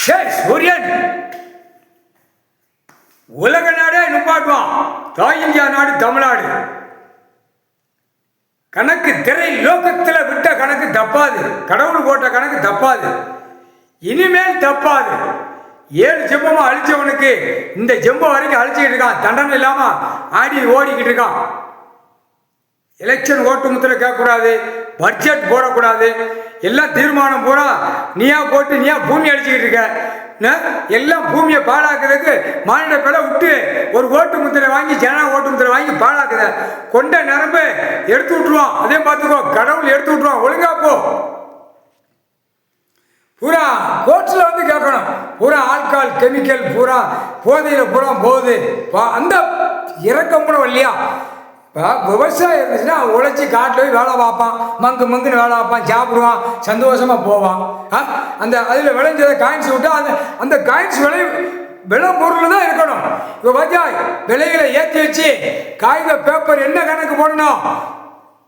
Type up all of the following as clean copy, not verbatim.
சூரியன் உலக நாடே நிப்பாட்டுவான். தாய் இந்தியா நாடு தமிழ்நாடு. கணக்கு திரை லோகத்தில் விட்ட கணக்கு தப்பாது. கடவுள் போட்ட கணக்கு தப்பாது. இனிமேல் தப்பாது. 7 ஜெம்பமா அழிச்சவனுக்கு இந்த ஜெம்பம் வரைக்கும் அழிச்சுக்கிட்டு இருக்கான். தண்டனை இல்லாம ஆடி ஓடிக்கிட்டு இருக்கான். எலெக்ஷன் ஓட்டு முத்துல கேட்கக்கூடாது, பட்ஜெட் போடக்கூடாது, எல்லாம் தீர்மானம் பூரா நீயா போட்டு நீயா பூமி அடிச்சுக்கிட்டு இருக்க. எல்லாம் பூமியை பாழாக்குறதுக்கு மாநில பேரை விட்டு ஒரு ஓட்டு முத்திரை வாங்கி ஜனநாயக ஓட்டு முத்திரை வாங்கி பாழாக்குத. கொண்ட நரம்பு எடுத்து விட்டுருவான். அதே பார்த்துக்கோ, கடவுள் எடுத்து விட்டுருவான். ஒழுங்கா போ. பூரா கோர்ட்ஸில் வந்து கேட்கணும். பூரா ஆல்கால் கெமிக்கல் பூரா போதையில் பூரா போகுது. அந்த இறக்கம் கூட இல்லையா? இப்போ விவசாயம் இருந்துச்சுன்னா உழைச்சி காட்டில் போய் வேலை பார்ப்பான். மங்குன்னு வேலை பார்ப்பான், சாப்பிடுவான், சந்தோஷமாக போவான். அந்த அதில் விளைஞ்சதை காயின்ஸ் விட்டா அந்த காயின்ஸ் விலை பொருள் தான் இருக்கணும். இப்போ பார்த்தா விலைகளை ஏற்றி வச்சு காகித பேப்பர் என்ன கணக்கு போடணும்?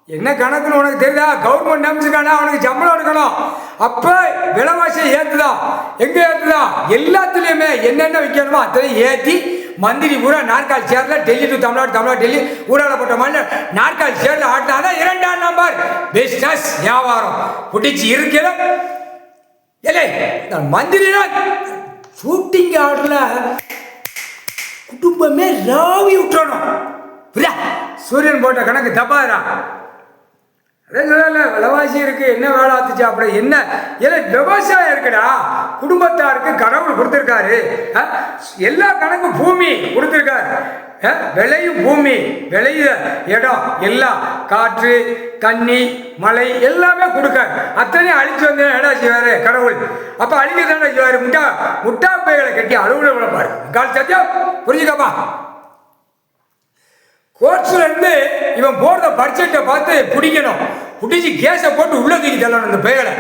என்ன கணக்குன்னு உனக்கு தெரியுதா? கவர்மெண்ட் நம்பிச்சுக்கானா அவனுக்கு சம்பளம் எடுக்கணும். அப்போ விலைவாசியை ஏற்றுதா? எங்கே ஏற்றுதா? எல்லாத்துலேயுமே என்னென்ன விற்கணுமோ அத்தனையும் ஏற்றி மந்திரி பூரா நாற்காலி சேர்ல டெல்லி டு தமிழ்நாடு, தமிழ்நாடு டெல்லி ஊடாடப்பட்ட மாதிரி நாற்காலி சேர்ல ஆட்டினாதான் 2ஆம் நம்பர் பிஸ்னஸ் வியாபாரம் பிடிச்சி இருக்கல. மந்திரினா ஷூட்டிங் ஆர்டர்ல குடும்பமே ராவி விட்டுறணும். சூரியன் போட்ட கணக்கு தப்பாதா? அதே சொல்லல, விலைவாசி இருக்கு, என்ன வேலை ஆத்துச்சு அப்படி என்ன? விவசாயம் இருக்குடா. குடும்பத்தாருக்கு கடவுள் கொடுத்துருக்காரு. எல்லா கணக்கும் பூமி கொடுத்துருக்காரு. விளையும் பூமி, விளைய இடம் எல்லாம், காற்று தண்ணி மழை எல்லாமே கொடுக்க. அத்தனையும் அழிச்சு வந்து இடம் செய்வாரு கடவுள். அப்ப அழிக்க தானே செய்வாரு. முட்டா பைகளை கட்டி அலுவலகம் வளர்ப்பாரு. கால் சத்தியம் புரிஞ்சுக்கப்பா. கோர்ட்ஸ்ல இருந்து இவன் போடுற பட்ஜெட்டை பார்த்து பிடிக்கணும். பிடிச்சி கேஸை போட்டு உள்ள தூக்கி தள்ளணும். இந்த பைகளை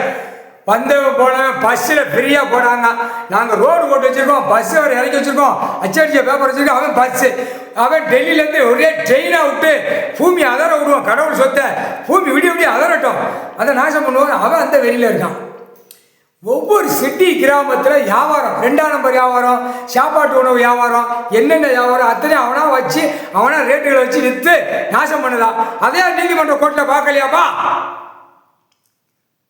வந்தவன் போனவன் பஸ்ஸில் ஃப்ரீயாக போனாங்க. நாங்கள் ரோடு போட்டு வச்சுருக்கோம், பஸ் அவர் இறக்கி வச்சுருக்கோம், அச்சடிச்ச பேப்பர் வச்சுருக்கோம். அவன் பஸ்ஸு அவன் டெல்லியிலேருந்து ஒரே ட்ரெயினாக விட்டு பூமி அதர விடுவான். கடவுள் சொத்தை பூமி விடிய அதரட்டும், அதை நாசம் பண்ணுவான். அவன் அந்த வெளியில் இருக்கான். ஒவ்வொரு சிட்டி கிராமத்தில் வியாபாரம், 2ஆம் நம்பர் வியாபாரம், சாப்பாட்டு உணவு வியாபாரம், என்னென்ன வியாபாரம் அத்தனையும் அவனா வச்சு அவனா ரேட்டுகளை வச்சு விற்று நாசம் பண்ணுதான். அதே நீதிமன்ற கோர்ட்டில் பார்க்கலையாப்பா?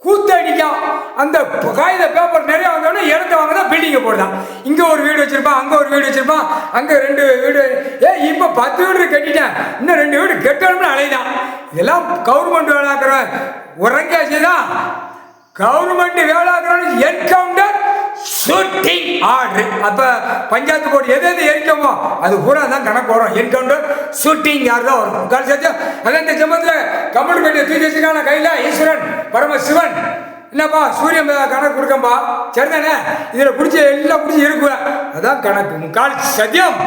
கூத்தடிக்கும். அந்த காகித பேப்பர் நிறைய வந்தோடனே இடத்த வாங்க தான் பில்டிங்கை போடுதான். இங்கே ஒரு வீடு வச்சிருப்பான், அங்கே ஒரு வீடு வச்சிருப்பான், அங்கே 2 வீடு. இப்போ 10 வீடு கட்டிட்டேன், இன்னும் 2 வீடு கட்டணும்னு அலைதான். இதெல்லாம் கவர்மெண்ட் வேலாக்குறேன் உறங்காச்சு தான். கவர்மெண்ட் வேலாக்குறோன்னு என்கவுண்டர் ஷூட்டிங் ஆர்டர். அப்ப பஞ்சாயத்து போர்டு எது எரிக்கமோ அது பூரா தான் கணக்கு வரும். என்கவுண்டர் ஷூட்டிங் யார் தான் வரும். கால் சத்தியம். அதான் இந்த ஜெபத்தில் கமல் கட்டிய தூக்கி வச்சுக்கான கையில ஈஸ்வரன் பரமசிவன். என்னப்பா சூரியன் கணக்கு கொடுக்கம்பா, சரிதானே? இதில் பிடிச்சி எல்லாம் பிடிச்சி இருக்குவேன். அதான் கணக்கு. கால் சத்தியம்.